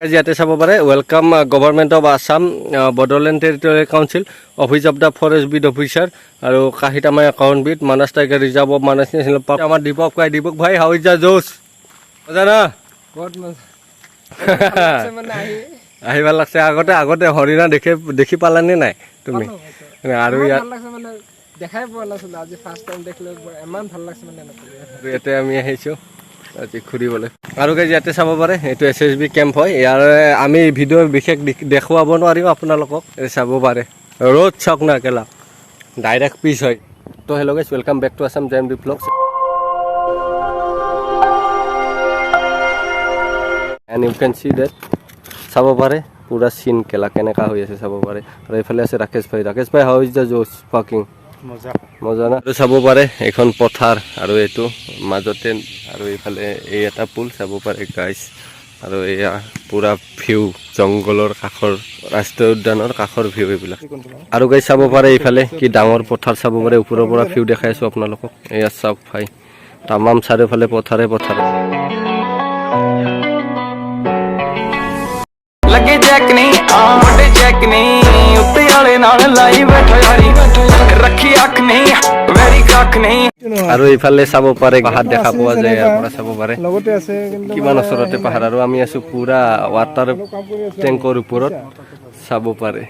ইয়াতে চাব পাৰে welcome government of Assam Bodoland territorial council office of the forest beat officer আৰু কাহিতামাই account beat Manas tiger reserve of Manas national park আমাৰ দীপক ভাই হাউ ইজ দ্য জোচ মজা না আহি ভাল লাগছে আগতে হৰিণা দেখি পালানে নাই তুমি আৰু দেখাই পোৱা নাছিলো আজি ফাৰ্ষ্ট টাইম দেখিলো ইমান ভাল লাগছে মানে ইয়াতে আমি আহিছো আজি ঘূৰিবলৈ আৰু ইয়াতে চাব পাৰে এইটো SSB কেম্প হয় ইয়াৰ আমি ভিডিঅ' বিশেষ দেখুৱাব নোৱাৰিম আপোনালোকক চাব পাৰে ৰ'দ চাওক না কেলা ডাইৰেক্ট পিচ হয় তো hello guys welcome back to Assam JMD Vlogs and you can see that চাব পাৰে পুৰা চিন কেলা কেনেকা হৈ আছে চাব পাৰে আৰু এইফালে আছে ৰাকেশ ভাই হাউ ইজ দ্য জোচ পাৰ্কিং মজা না চাব পাৰে এখন পথাৰ আৰু এইটো মাজতে আৰু এইফালে এই এটা পুল চাব পাৰে গাইজ আৰু এয়া পুৰা ভিউ জংগলৰ কাষৰ ৰাষ্ট্ৰীয় উদ্যানৰ কাষৰ ভিউ এইবিলাক আৰু গাইজ চাব পাৰে এইফালে কি ডাঙৰ পথাৰ চাব পাৰে ওপৰৰ পৰা ভিউ দেখাই আছো আপোনালোকক এয়া চাওক ভাই তামাম চাৰিওফালে পথাৰে ਲੱਗੇ ਚੈੱਕ ਨਹੀਂ ਵੱਡੇ ਚੈੱਕ ਨਹੀਂ ਉੱਤੇ ਵਾਲੇ ਨਾਲ ਲਾਈ ਬੈਠੋ ਯਾਰੀ ਰੱਖੀ ਅੱਖ ਨਹੀਂ ਵੈਰੀ ਕੱਖ ਨਹੀਂ আৰু এইফালে চাব পাৰে পাহাৰ দেখা পোৱা যায় ইয়াৰ পৰা চাব পাৰে লগতে আছে কিমান ওচৰতে পাহাৰ আৰু আমি আছো পুৰা ৱাটাৰ টেংকৰ ওপৰত চাব পাৰে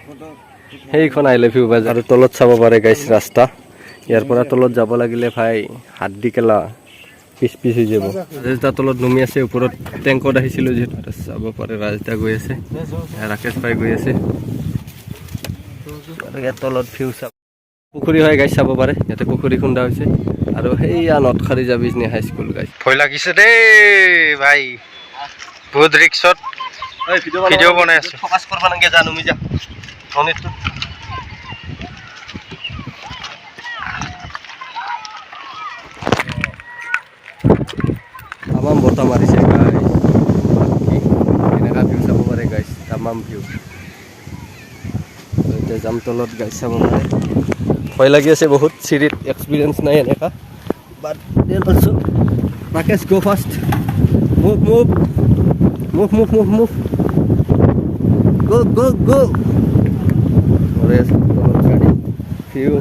সেইখন আই লাভ ইউ বাজাৰ আৰু তলত চাব পাৰে গাইছ ৰাস্তা ইয়াৰ পৰা তলত যাব লাগিলে ভাই হাত দি কেলা পিছ হৈ যাব ৰাজদা তলত নমি আছে ওপৰত টেংকত আহিছিলো যেটা চাব পাৰে ৰাজদা গৈ আছে ৰাকেশ ভাই গৈ আছে আৰু ইয়াৰ তলত ভিউ চাব পুখুৰী হয় গাইছ চাব পাৰে ইয়াতে পুখুৰী খুন্দা হৈছে আৰু সেইয়া নটখাৰী যাবিজনী হাই স্কুল গাইছ ভয় লাগিছে দেই ভাই বহুত ৰিক্সত ভিডিঅ' বনাই আছো ফকাস কৰবা নাগে জানো মি যা অনেকটো তামাম বতাহ মাৰিছে গাইছ এনেকা ভিউ চাব পাৰে গাইছ তামাম ভিউ এতিয়া যাম তলত গাইছ চাব পাৰে ভয় লাগি আছে বহুত চিৰিত এক্সপিৰিয়েঞ্চ নাই এনেকা but then also Rakesh go fast move go ওৰে তলত গাড়ি ভিউ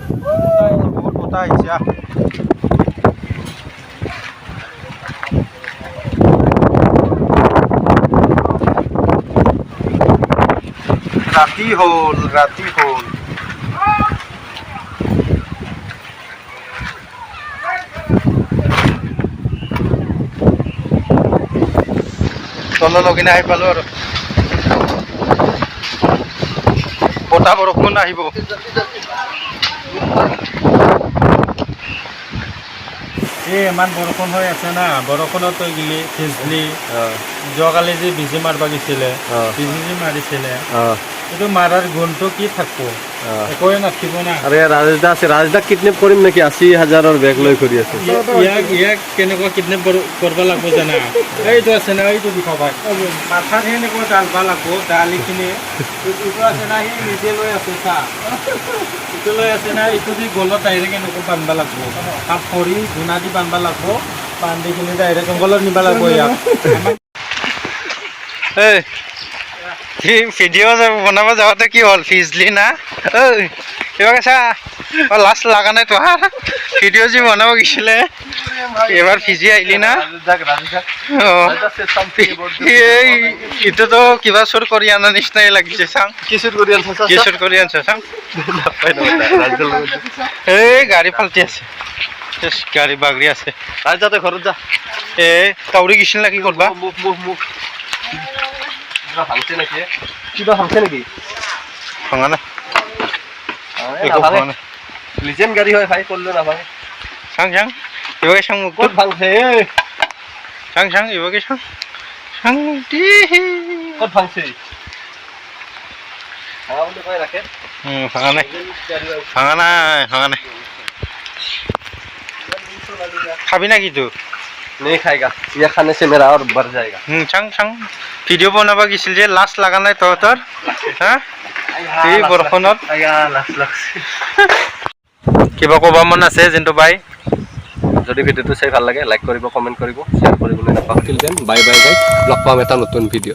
বহুত বতাহ আহিছে ৰাতি হ'ল তললৈকে আহি পালো আৰু বতাহ বৰষুণ আহিব ইমান বৰষুণ হৈ আছে না বৰষুণত তই গিলি ভিজলি যোৱাকালি যে বিজি মাৰিব গৈছিলে বিজি মাৰিছিলে এইটো মাৰাৰ গুণটো কি থাকব একোৱে নাথাকিব না আৰে ৰাজদা আছে ৰাজদা কিডনেপ কৰিম নেকি 80,000ৰ বেগ লৈ ঘূৰি আছে ইয়াক কেনেকুৱা কিডনেপ কৰিব লাগিব জানা এইটো আছে না এইটো দিখা পাই মাথাত সেনেকুৱা ডালবা লাগিব ডালিখিনি এইটো আছে না সি নিজে লৈ আছে চা এইটো লৈ আছে না এইটো দি গলত ডাইৰেক্ট এনেকুৱা বান্ধিব লাগিব তাত খৰি ধূনা দি বান্ধিব লাগিব বান্ধিখিনি ডাইৰেক্ট জংঘলত নিব লাগিব ইয়াক ভিডিঅ' বনাব যাওঁতে কি হ'ল ফিজলি না কিবা কৈছা লাষ্ট লগা নাই তোহাৰ ভিডিঅ' যি বনাব গৈছিলে এবাৰ ভিজি আহিলি না এইটোতো কিবা চুৰ কৰি অনা নিচিনাই লাগিছে চাং কি চুৰ কৰি আনছ চাং এই গাড়ী ফাল্টি আছে গাড়ী বাগৰি আছে ৰাজদাতে ঘৰত যা কাউৰী গৈছিল না কি কৰবা কিবা ভাঙছে নেকি ভাঙা নাই লিজেণ্ড গাড়ী হয় ভাই করলো না ভাই চাং এবারে চাং মুখ ক'ত ভাঙছে চাং এবারে চাং ক'ত ভাঙছে ভাঙা বুলি কয় ৰাখে ভাঙা নাই খাবি না কি তো नहीं खाएगा ये खाने से मेरा और बढ़ जाएगा छंग वीडियो बनाबा গৈছিল যে লাষ্ট লাগা নাই তোৰ হ্যাঁ এই বৰখনত আয়া লাষ্ট লাগছে কিবা কবা মন আছে জিন্তু ভাই যদি ভিডিওটো চাই ভাল লাগে লাইক কৰিব কমেন্ট কৰিব শেয়াৰ কৰিবলৈ নাপাহৰিব বাই বাই গাইস লগ পাম এটা নতুন ভিডিও